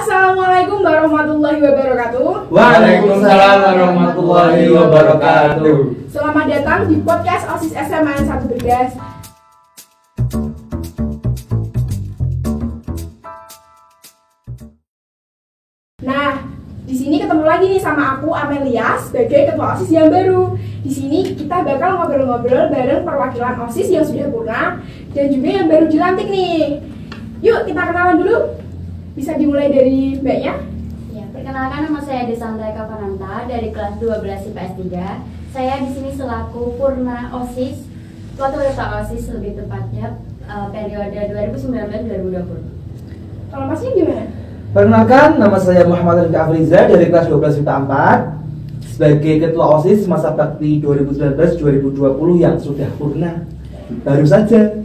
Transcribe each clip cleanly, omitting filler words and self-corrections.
Assalamualaikum warahmatullahi wabarakatuh. Waalaikumsalam warahmatullahi wabarakatuh. Selamat datang di podcast OSIS SMA 1 Bergas. Nah, di sini ketemu lagi nih sama aku Amelia sebagai ketua OSIS yang baru. Di sini kita bakal ngobrol-ngobrol bareng perwakilan OSIS yang sudah purna dan juga yang baru dilantik nih. Yuk kita kenalan dulu. Bisa dimulai dari mbaknya? Ya, perkenalkan nama saya Desandra Kavananta dari kelas 12 IPS 3. Saya di sini selaku purna OSIS, ketua OSIS lebih tepatnya periode 2019-2020. Kalau masnya gimana? Perkenalkan, nama saya Muhammad Rifki Afriza dari kelas 12 IPA 4 sebagai ketua OSIS masa bakti 2019-2020 yang sudah purna baru saja.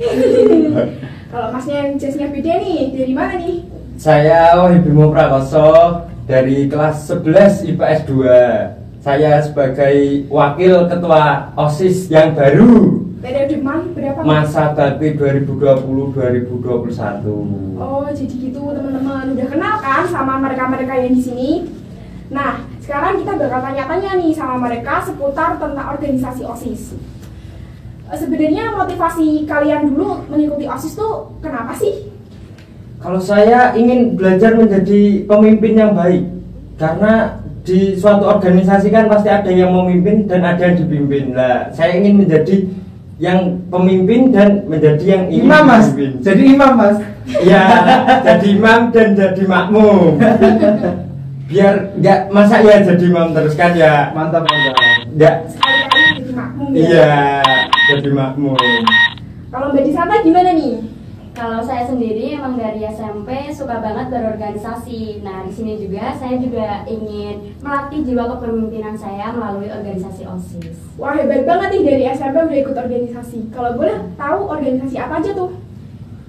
Kalau masnya yang jasnya beda nih, dari mana nih? Saya Wahibimo Prakoso dari kelas 11 IPS 2. Saya sebagai wakil ketua OSIS yang baru. Periode berapa? Masa bakti 2020-2021. Oh, jadi gitu teman-teman. Udah kenal kan sama mereka-mereka yang di sini? Nah, sekarang kita bakal tanya-tanya nih sama mereka seputar tentang organisasi OSIS. Sebenarnya motivasi kalian dulu mengikuti OSIS tuh kenapa sih? Kalau saya ingin belajar menjadi pemimpin yang baik, karena di suatu organisasi kan pasti ada yang memimpin dan ada yang dipimpin. Lah, saya ingin menjadi yang pemimpin dan menjadi yang ingin Imam mas, dipimpin. jadi imam mas. Ya, jadi imam dan jadi makmum. Biar nggak masa ya jadi imam terus kan ya. Mantap mantap. Nggak. Sekali-kali jadi makmum ya? Iya, jadi makmum. Kalau Mbak Disanta gimana nih? Kalau saya sendiri emang dari SMP suka banget berorganisasi. Nah, di sini juga saya juga ingin melatih jiwa kepemimpinan saya melalui organisasi OSIS. Wah, hebat banget nih dari SMP udah ikut organisasi. Kalau boleh tahu organisasi apa aja tuh?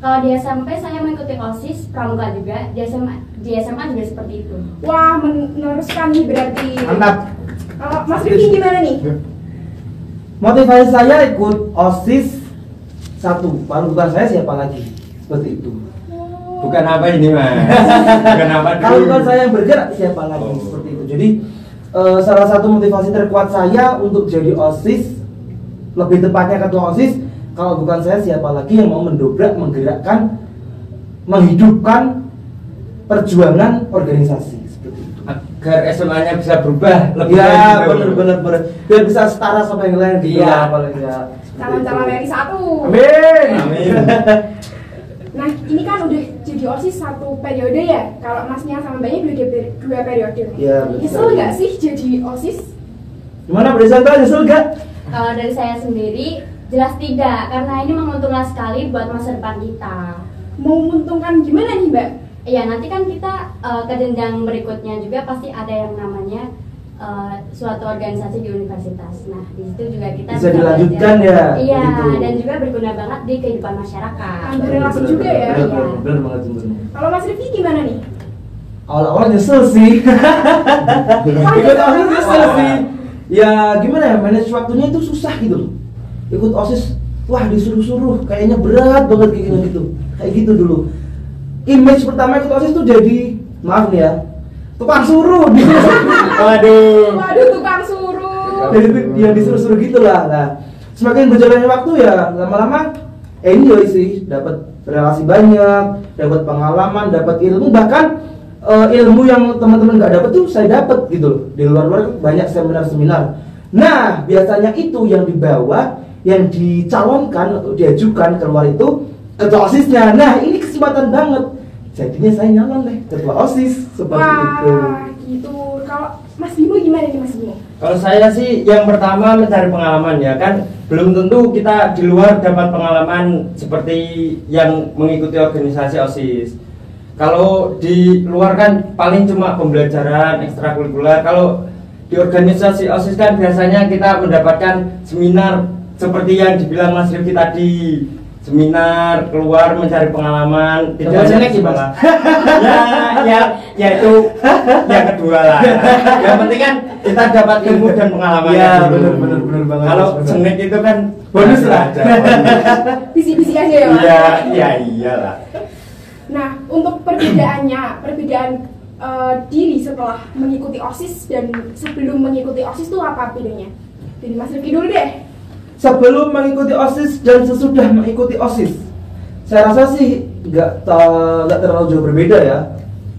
Kalau di SMP saya mengikuti OSIS pramuka juga, di SMA juga seperti itu. Wah, meneruskan nih berarti. Mantap. Kalau Mas Rifki gimana nih? Motivasi saya ikut OSIS satu, bukan saya siapa lagi, seperti itu. Bukan apa ini mas? Bukan apa dulu? Kalau bukan saya yang bergerak siapa lagi, seperti itu. Jadi salah satu motivasi terkuat saya untuk jadi OSIS, lebih tepatnya ketua OSIS, kalau bukan saya siapa lagi yang mau mendobrak, menggerakkan, menghidupkan perjuangan organisasi seperti itu. Agar SMA-nya bisa berubah lebih Ya, baik gitu. benar. Biar bisa setara sama yang lain gitu Iya. lah, apalagi ya. Calon-calon RI 1. Amin. Amin. Nah, ini kan udah jadi OSIS satu periode ya. Kalau Masnya sama Mbaknya dua periode. Iya, betul. Nyesel nggak sih jadi OSIS? Gimana Brisanta, nyesel gak? Kalau dari saya sendiri jelas tidak, karena ini menguntungkan sekali buat masa depan kita. Menguntungkan gimana nih, Mbak? Iya, nanti kan kita ke jenjang berikutnya juga pasti ada yang namanya suatu organisasi di universitas. Nah, di situ juga kita Bisa dilanjutkan belajar. ya, Iya, begitu. dan juga berguna banget di kehidupan masyarakat. Tambah relasi juga ya. Bener banget bener. Kalau Mas Rifki gimana nih? Awal-awal nyesel sih. Ikut OSIS nyesel sih. Ya gimana ya, manage waktunya itu susah gitu loh. Ikut OSIS, wah disuruh-suruh, kayaknya berat banget kayak gitu. Kayak gitu dulu. Image pertama ikut OSIS tuh jadi, maaf nih ya, tukang suruh. Waduh. Waduh, tukang suruh. Jadi dia disuruh-suruh gitulah. Nah, semakin berjalannya waktu ya lama-lama enjoy sih, dapat relasi banyak, dapat pengalaman, dapat ilmu, bahkan ilmu yang teman-teman nggak dapat tuh saya dapat gitu loh. Di luar-luar banyak seminar-seminar. Nah, biasanya itu yang dibawa, yang dicalonkan atau diajukan keluar itu ketua OSISnya. Nah, ini kesempatan banget. Jadinya saya nyalon deh ketua OSIS seperti itu. Wah, gitu. Kalau Mas Bimo gimana nih, Mas Bimo? Kalau saya sih yang pertama mencari pengalaman ya kan, belum tentu kita di luar dapat pengalaman seperti yang mengikuti organisasi OSIS. Kalau di luar kan paling cuma pembelajaran ekstrakurikuler. Kalau di organisasi OSIS kan biasanya kita mendapatkan seminar seperti yang dibilang Mas Rifki tadi. Seminar, keluar mencari pengalaman, tidak hanya sekolah. Ya itu yang kedua lah. Yang penting kan kita dapat ilmu dan pengalaman. Iya, benar banget. Kalau sengit itu kan bonus lah. Bisi-bisi aja ya, Mas? Iya, iyalah. Nah, untuk perbedaan diri setelah mengikuti OSIS dan sebelum mengikuti OSIS itu apa bedanya? Jadi Mas Rifki dulu deh. Sebelum mengikuti OSIS dan sesudah mengikuti OSIS, saya rasa sih nggak terlalu jauh berbeda ya.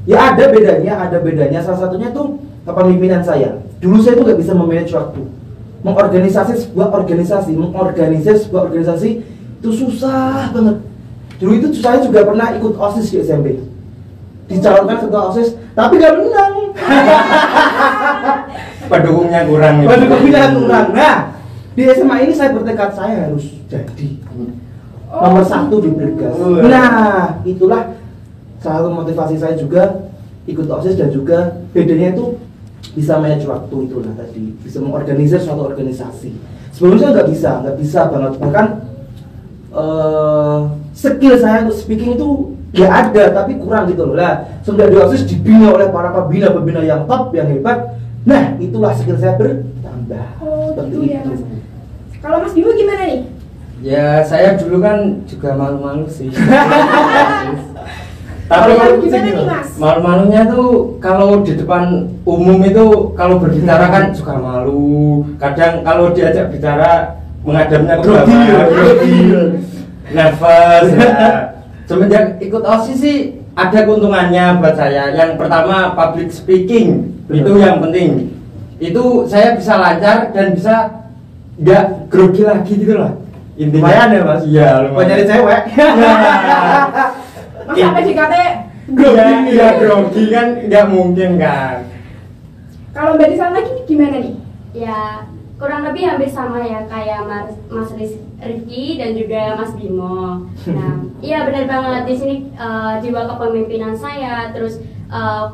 Ya ada bedanya. Salah satunya tuh kepemimpinan saya. Dulu saya tuh nggak bisa memanage waktu, mengorganisir sebuah organisasi itu susah banget. Dulu itu saya juga pernah ikut OSIS di SMP, dicalonkan ketua OSIS, tapi nggak menang. Pendukungnya kurang. Nah, di SMA ini saya bertekad saya harus jadi nomor 1 di Bergas. Nah, itulah salah satu motivasi saya juga ikut OSIS, dan juga bedanya itu bisa manage waktu, itulah tadi, bisa mengorganisir suatu organisasi. Sebelumnya nggak bisa banget, bahkan skill saya untuk speaking itu ya ada tapi kurang gitu loh. Lah, sudah di OSIS dibina oleh para pembina yang top, yang hebat. Nah, itulah skill saya bertambah. Oh, Seperti gitu ya itu. Mas. Kalau Mas Bimo gimana nih? Ya saya dulu kan juga malu-malu sih. Tapi Kalau gimana nih Mas? malu-malunya tuh kalau di depan umum itu kalau berbicara kan suka malu. Kadang kalau diajak bicara menghadapnya ke belakang, nervous. Ya. Semenjak ikut OSIS sih ada keuntungannya buat saya. Yang pertama public speaking, itu yang penting. Itu saya bisa lancar dan bisa nggak grogi lagi gitu lah. Intinya Lumayan ya Mas? Iya, Buat nyari cewek. Mas sampai DKT Iya grogi kan nggak mungkin kan. Kalau Mbak Disa lagi gimana nih? Ya kurang lebih hampir sama ya kayak Mas Rifki dan juga Mas Bimo. Nah, iya benar banget di sini jiwa kepemimpinan saya, terus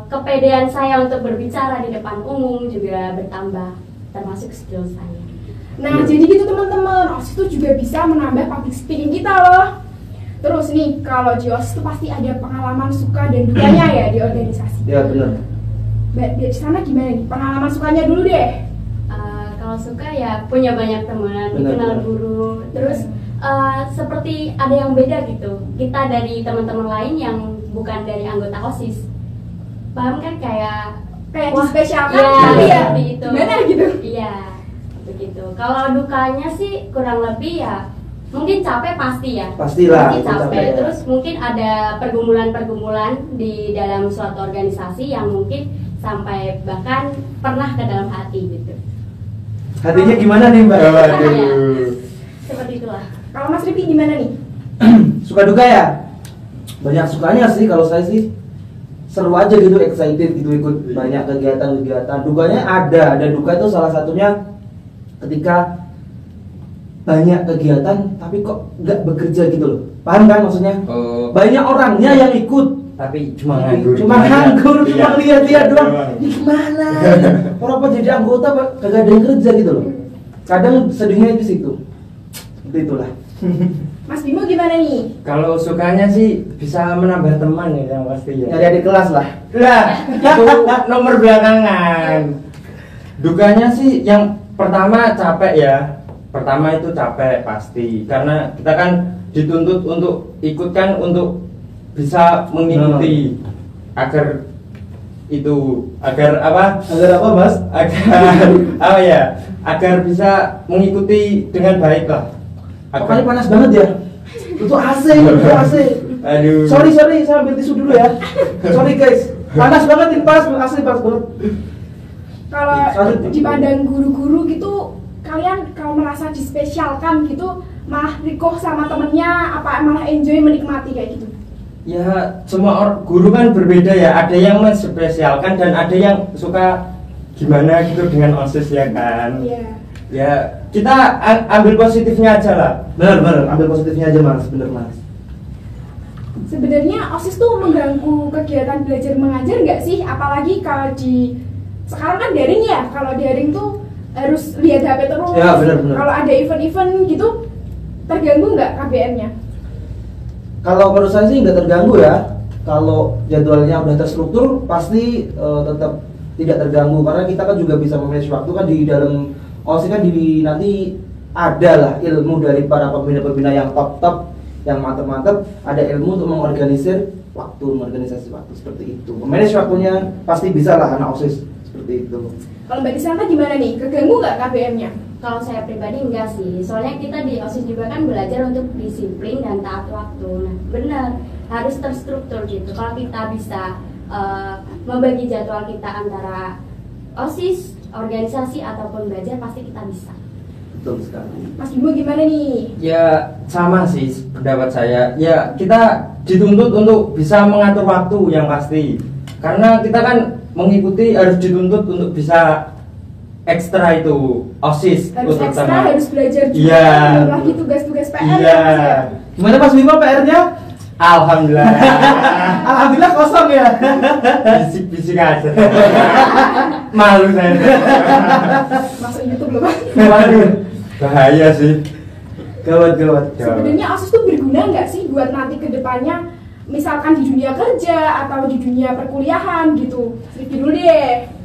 kepedean saya untuk berbicara di depan umum juga bertambah, termasuk skill saya. Nah, jadi gitu teman-teman, OSIS itu juga bisa menambah public speaking kita loh. Terus nih, kalau di OSIS itu pasti ada pengalaman suka dan dukanya ya di organisasi. Ya benar. Mbak di sana gimana nih? Pengalaman sukanya dulu deh. Kalau suka ya punya banyak teman, dikenal guru, terus seperti ada yang beda gitu. Kita dari teman-teman lain yang bukan dari anggota OSIS. Paham kan kayak Dispesialkan ya, tapi ya seperti itu. gimana gitu? Iya, begitu. Kalau dukanya sih kurang lebih ya mungkin capek pasti ya. Pastilah, Mungkin itu capek capek. ya. Terus mungkin ada pergumulan-pergumulan di dalam suatu organisasi yang mungkin sampai bahkan pernah ke dalam hati gitu. Hatinya gimana nih Mbak? Waduh. Seperti itulah. Kalau Mas Rifki gimana nih? Suka duka ya? Banyak sukanya sih kalau saya sih. Seru aja gitu, excited gitu ikut banyak kegiatan-kegiatan. Dukanya ada duka itu salah satunya ketika banyak kegiatan tapi kok nggak bekerja gitu loh. Paham kan maksudnya? Oh. Banyak orangnya yang ikut Tapi cuma nganggur. cuma Iya. lihat-lihat doang. Doang. Ini gimana? Orang apa jadi anggota Pak? Kagak ada yang kerja gitu loh. Kadang sedihnya di situ. Seperti itulah. Mas Bimo gimana nih? Kalau sukanya sih bisa menambah teman ya yang pasti ya. Nyari adik kelas lah. Lah, itu nomor belakangan. Dukanya sih yang pertama capek ya. Pertama itu capek pasti karena kita kan dituntut untuk ikut kan untuk bisa mengikuti agar apa? Agar apa Mas? Agar apa ya? Agar bisa mengikuti dengan baik lah. Pokoknya panas banget ya. Itu AC. Aduh. Sorry, saya ambil tisu dulu ya. Sorry guys, panas banget ini, panas banget. Kalau dipandang guru-guru gitu, kalian kalau merasa dispesialkan gitu, malah rikoh sama temennya, apa malah enjoy menikmati kayak gitu? Ya semua guru kan berbeda ya. Ada yang menspesialkan dan ada yang suka gimana gitu dengan OSIS ya kan. Iya. Ya kita ambil positifnya aja lah. Bener, ambil positifnya aja Mas, bener Mas. Sebenarnya OSIS tuh mengganggu kegiatan belajar mengajar nggak sih? Apalagi kalau sekarang kan daring ya. Kalau daring tuh harus lihat HP terus. Ya, benar. Kalau ada event-event gitu, terganggu nggak KBM-nya? Kalau menurut saya sih nggak terganggu ya. Kalau jadwalnya udah terstruktur, pasti tetap tidak terganggu karena kita kan juga bisa memanage waktu kan di dalam OSIS kan nanti ada lah ilmu dari para pembina-pembina yang top, yang mantep-mantep, ada ilmu untuk mengorganisir waktu, organisasi waktu seperti itu. Memanage waktunya pasti bisa lah anak OSIS seperti itu. Kalau Mbak Disanta gimana nih? Keganggu nggak KBM-nya? Kalau saya pribadi enggak sih, soalnya kita di OSIS juga kan belajar untuk disiplin dan taat waktu. Nah, benar, harus terstruktur gitu. Kalau kita bisa membagi jadwal kita antara OSIS, organisasi ataupun belajar, pasti kita bisa. Betul sekali. Mas Bimo gimana nih? Ya sama sih pendapat saya. Ya kita dituntut untuk bisa mengatur waktu yang pasti. Karena kita kan mengikuti harus dituntut untuk bisa ekstra itu OSIS Harus terutama. ekstra, harus belajar juga. Iya. Belum lagi tugas-tugas PR Iya. ya, Mas ya? Gimana Mas Bimo PR-nya? Alhamdulillah. Alhamdulillah kosong ya. Bisik-bisik aja. Malu saya. Masuk YouTube loh, Mas. Waduh, bahaya sih. Gawat. Sebenarnya OSIS tuh berguna nggak sih buat nanti ke depannya, misalkan di dunia kerja atau di dunia perkuliahan gitu? Sedikit dulu deh.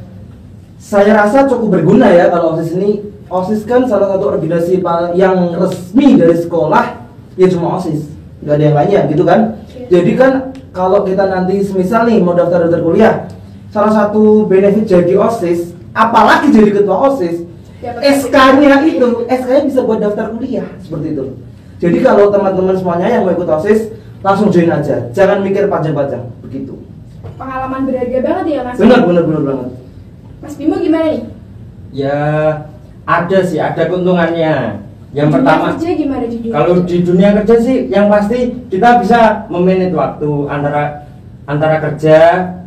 Saya rasa cukup berguna ya kalau OSIS ini. OSIS kan salah satu organisasi yang resmi dari sekolah, ya cuma OSIS, nggak ada yang lainnya gitu kan. Jadi kan kalau kita nanti semisal nih mau daftar kuliah, salah satu benefit jadi OSIS, apalagi jadi ketua OSIS, SK-nya bisa buat daftar kuliah seperti itu. Jadi kalau teman-teman semuanya yang mau ikut OSIS langsung join aja, jangan mikir panjang-panjang begitu. Pengalaman berharga banget ya, Mas. Benar banget. Mas Bimo gimana nih? Ya ada sih, ada keuntungannya. Yang Dunia pertama, kerja gimana di dunia kalau kerja? di dunia kerja sih yang pasti kita bisa memanage waktu antara kerja.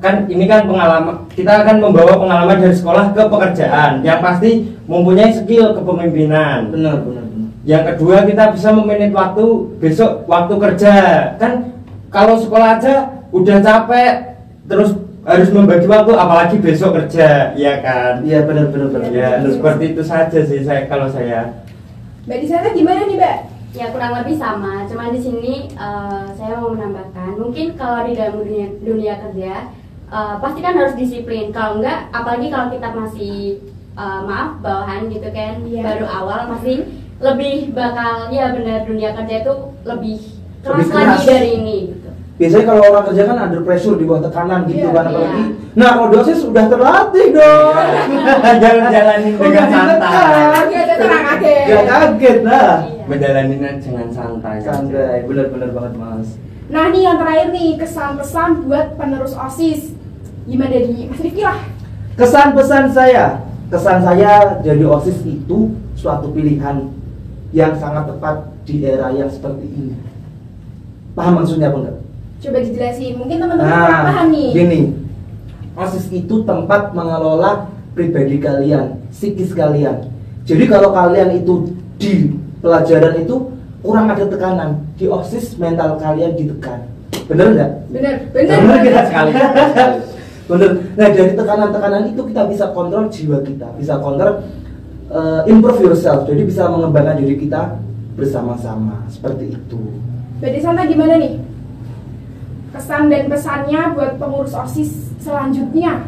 Kan ini kan pengalaman, kita akan membawa pengalaman dari sekolah ke pekerjaan yang pasti mempunyai skill kepemimpinan. Benar. Yang kedua, kita bisa memanage waktu besok waktu kerja. Kan kalau sekolah aja udah capek, terus harus membagi waktu, apalagi besok kerja, ya kan? Iya benar. Ya, seperti itu saja sih kalau saya. Mbak Disanta gimana nih, Mbak? Ya kurang lebih sama, cuman di sini saya mau menambahkan, mungkin kalau di dalam dunia kerja pasti kan harus disiplin. Kalau enggak, apalagi kalau kita masih maaf bawahan gitu kan, Iya. baru awal masih lebih bakal, ya benar, dunia kerja itu lebih keras Lebih lagi keras. dari ini gitu. Biasanya kalau orang kerja kan under pressure, di bawah tekanan gitu Iya, kan iya. apalagi. Nah kalau dosis sudah terlatih dong. Jalan-jalanin dengan santai. Gak kaget lah. Iya. Menjalaninya dengan santai. Santai, bener banget Mas. Nah nih yang terakhir nih, kesan-pesan buat penerus OSIS. Gimana dari Mas Rifki lah? Kesan saya jadi OSIS itu suatu pilihan yang sangat tepat di era yang seperti ini. Paham maksudnya apa enggak? Coba dijelasin, mungkin teman-teman kurang paham nih. Gini, OSIS itu tempat mengelola pribadi kalian, psikis kalian. Jadi kalau kalian itu di pelajaran itu kurang ada tekanan, di OSIS mental kalian ditekan. Bener nggak? Bener. Bener kita sekali. Bener. Nah dari tekanan-tekanan itu kita bisa kontrol jiwa kita, bisa kontrol improve yourself. Jadi bisa mengembangkan diri kita bersama-sama seperti itu. Mbak Disanta gimana nih? Kesan dan pesannya buat pengurus OSIS selanjutnya.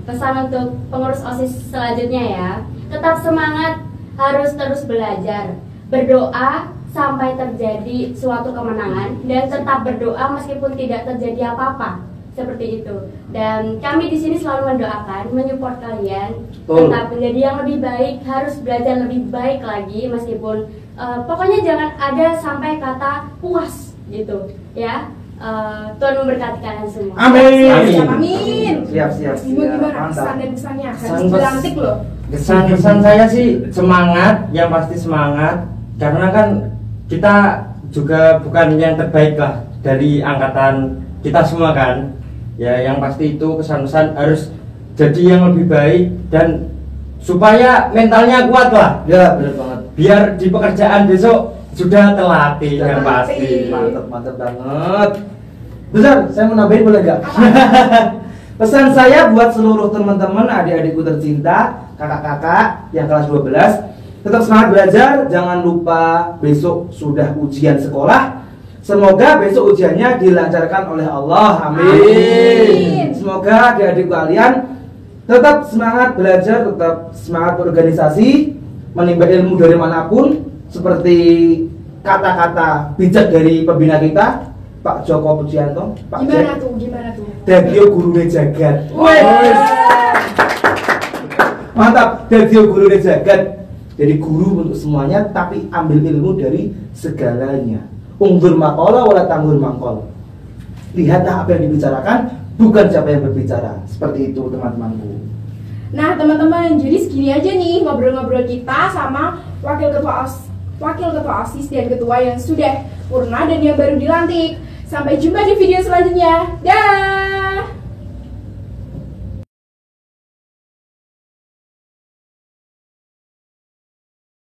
Pesan untuk pengurus OSIS selanjutnya ya, tetap semangat, harus terus belajar, berdoa sampai terjadi suatu kemenangan, dan tetap berdoa meskipun tidak terjadi apa-apa, seperti itu. Dan kami di sini selalu mendoakan, mensupport kalian tetap menjadi yang lebih baik, harus belajar lebih baik lagi meskipun pokoknya jangan ada sampai kata puas gitu ya. Tuhan memberkati kalian semua. Amin. Siap. Mas Bimo gimana kesan dan pesannya? Harus berlantik loh. Kesan saya sih semangat, yang pasti semangat, karena kan kita juga bukan yang terbaik lah dari angkatan kita semua kan. Ya yang pasti itu kesan-kesan harus jadi yang lebih baik dan supaya mentalnya kuat lah. Ya bener banget. Biar di pekerjaan besok sudah terlatih yang pasti. Mantap banget. Besar, saya mau nambahin boleh nggak? Pesan saya buat seluruh teman-teman, adik-adikku tercinta, kakak-kakak yang kelas 12, tetap semangat belajar, jangan lupa besok sudah ujian sekolah. Semoga besok ujiannya dilancarkan oleh Allah. Amin. Semoga adik-adik kalian tetap semangat belajar, tetap semangat berorganisasi, menimba ilmu dari manapun, seperti kata-kata bijak dari pembina kita, Pak Joko Pujianto, Pak Gimana Jack. tuh? Gimana tuh? Dadio gurune jagat. Wah. Mantap, dadio gurune jagat. Jadi guru untuk semuanya, tapi ambil ilmu dari segalanya. Unggur makola wala tanggur mangkol. Lihatlah apa yang dibicarakan, bukan siapa yang berbicara. Seperti itu teman-temanku. Nah teman-teman, jadi segini aja nih ngobrol-ngobrol kita sama wakil ketua OSIS dan ketua yang sudah purna dan yang baru dilantik. Sampai jumpa di video selanjutnya. Dah.